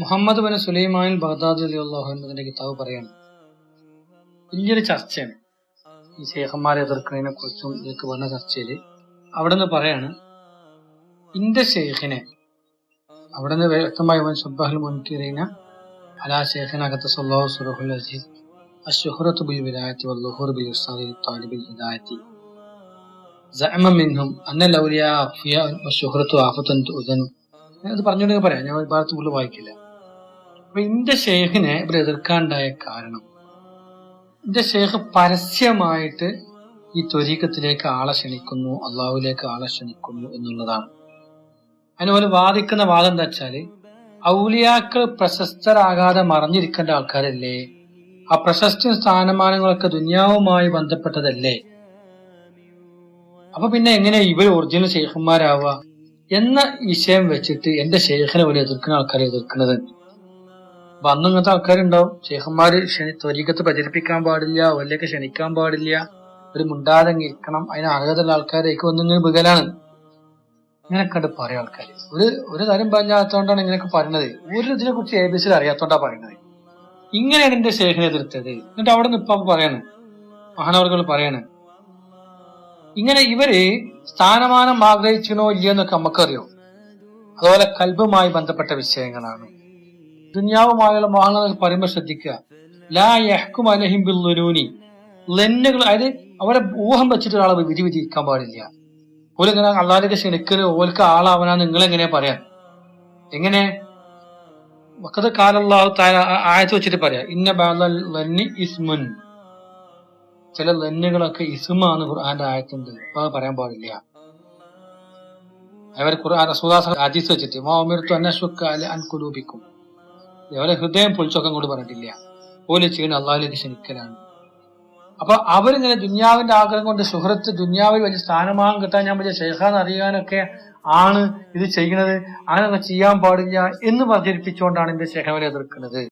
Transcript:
Muhammad bin Sulaiman Baghdadi റളിയല്ലാഹു അൻഹുവിന്റെ കിതാബ് പറയാണ്, വലിയൊരു ചർച്ചയാണ് ഈ ശേഖന്മാരെ എതിർക്കുന്നതിനെ കുറിച്ചും ഇതൊക്കെ വന്ന ചർച്ചയിൽ. അവിടെ നിന്ന് പറയാണ്, ഇന്റെ ശേഖിനെ അവിടെ നിന്ന് വ്യക്തമായി സുബ്ബഹൽ മുൻകിരീന അലാ ശേഖിനകത്ത് സല്ലല്ലാഹു സുറഹുൽ അസീസ് അശ്ശുഹറത്തു ബിൽ വിലായത്തി വല്ലുഹൂർ ബിൽ ഉസ്താദി താലിബിൽ ഹിദായത്തി സഅമ മിൻഹും അന്നൽ ഔലിയാ അഖ്ഫിയാ വശുഹറത്തു ആഫത്തുൻ തുഅ്ദനു. അത് പറഞ്ഞുകൊണ്ടെങ്കിൽ പറയാം, ഞാൻ ഒരു ഭാഗത്ത് ഫുള്ള് വായിക്കില്ല. അപ്പൊ ഇന്റെ ഷെയ്ഖിനെ ഇവിടെ എതിർക്കാണ്ടായ കാരണം, ഇന്റെ ഷെയ്ഖ് പരസ്യമായിട്ട് ഈ ത്വരീഖത്തിലേക്ക് ആളെ ക്ഷണിക്കുന്നു, അള്ളാഹുലേക്ക് ആളെ ക്ഷണിക്കുന്നു എന്നുള്ളതാണ്. അതിനുപോലെ വാദിക്കുന്ന വാദം എന്താ വെച്ചാല്, ഔലിയാക്കൾ പ്രശസ്തരാകാതെ മറഞ്ഞിരിക്കേണ്ട ആൾക്കാരല്ലേ, ആ പ്രശസ്തി സ്ഥാനമാനങ്ങളൊക്കെ ദുനിയാവുമായി ബന്ധപ്പെട്ടതല്ലേ, അപ്പൊ പിന്നെ എങ്ങനെ ഇവർ ഒറിജിനൽ ഷെയ്ഖന്മാരാവുക എന്ന വിഷയം വെച്ചിട്ട് എന്റെ ഷെയ്ഖിനെ പോലെ എതിർക്കുന്ന ആൾക്കാരെ എതിർക്കുന്നത്. അപ്പൊ അന്ന് ഇങ്ങനത്തെ ആൾക്കാരുണ്ടാവും, ഷെയ്ഖന്മാര് ത്വരീഖത്ത് പ്രചരിപ്പിക്കാൻ പാടില്ല, ഒല്ലേക്ക് ക്ഷണിക്കാൻ പാടില്ല, ഒരു മുണ്ടാതെ ഇരിക്കണം, അതിന് അർഹതയുള്ള ആൾക്കാരേക്ക് ഒന്നിങ്ങനെ വികലാണ്, ഇങ്ങനെയൊക്കെ കണ്ട് പറയാം ആൾക്കാർ. ഒരു കാര്യം പറഞ്ഞാത്തോണ്ടാണ് ഇങ്ങനെയൊക്കെ പറയുന്നത്, ഒരു ഇതിനെ കുറിച്ച് ഏബിസിൽ അറിയാത്തോണ്ടാ പറയുന്നത്. ഇങ്ങനെയാണ് എന്റെ ഷെയ്ഖിനെ എതിർത്തത്. എന്നിട്ട് അവിടെ നിന്ന് ഇപ്പൊ പറയാണ്, മഹാനവർകൾ പറയാണ്, ഇങ്ങനെ ഇവര് സ്ഥാനമാനം ആഗ്രഹിക്കണോ ഇല്ലയെന്നൊക്കെ നമുക്കറിയോ. അതുപോലെ കൽബുമായി ബന്ധപ്പെട്ട വിഷയങ്ങളാണ്, ദുനിയാവുമായുള്ള മോഹങ്ങൾ പറയുമ്പോൾ ശ്രദ്ധിക്കുക. ലാ യഹ്കും അലൈഹിം ബിൽദുനൂനി, ലന്നുകൾ, അതായത് അവരെ ഊഹം വെച്ചിട്ട് ഒരാളെ വിധി വിധിക്കാൻ പാടില്ല. ഓലിങ്ങനെ അള്ളാഹിലേക്ക് ക്ഷണിക്കല്, ഓൽക്ക് ആളാവനാ നിങ്ങളെങ്ങനെയാ പറയാൻ? എങ്ങനെ വഖദ് ഖാല അല്ലാഹു തആല ആയത്ത് വെച്ചിട്ട് പറയാ, ഇന്ന ബഅദൽ ലന്നി ഇസ്മുൻ, ചില ലന്നുകളൊക്കെ ഇസ്മാണ് ഖുർആന്റെ ആയത്തുണ്ട്, അപ്പൊ അത് പറയാൻ പാടില്ല. അവർ ഖുർആൻ റസൂലുള്ളാഹി ഹദീസ് വെച്ചിട്ട് മാ ഉമിർതു അൻ അശ്ഖ അൻ ഖുലൂബിക്കും, അവരെ ഹൃദയം പൊളിച്ചൊക്കെ കൊണ്ട് പറഞ്ഞിട്ടില്ല, ഓല് ചെയ്യുന്ന അള്ളാഹിലേക്ക് ക്ഷണിക്കലാണ്. അപ്പൊ അവരിങ്ങനെ ദുന്യാവിന്റെ ആഗ്രഹം കൊണ്ട് സുഹൃത്ത് ദുന്യാവിൽ വലിയ സ്ഥാനമാനം കിട്ടാൻ, ഞാൻ വലിയ ഷെയ്ഖാന്ന് അറിയാനൊക്കെ ആണ് ഇത് ചെയ്യുന്നത്, അങ്ങനെയൊക്കെ ചെയ്യാൻ പാടില്ല എന്ന് പ്രചരിപ്പിച്ചുകൊണ്ടാണ് എന്റെ ഷെയ്ഖിനെ എതിർക്കുന്നത്.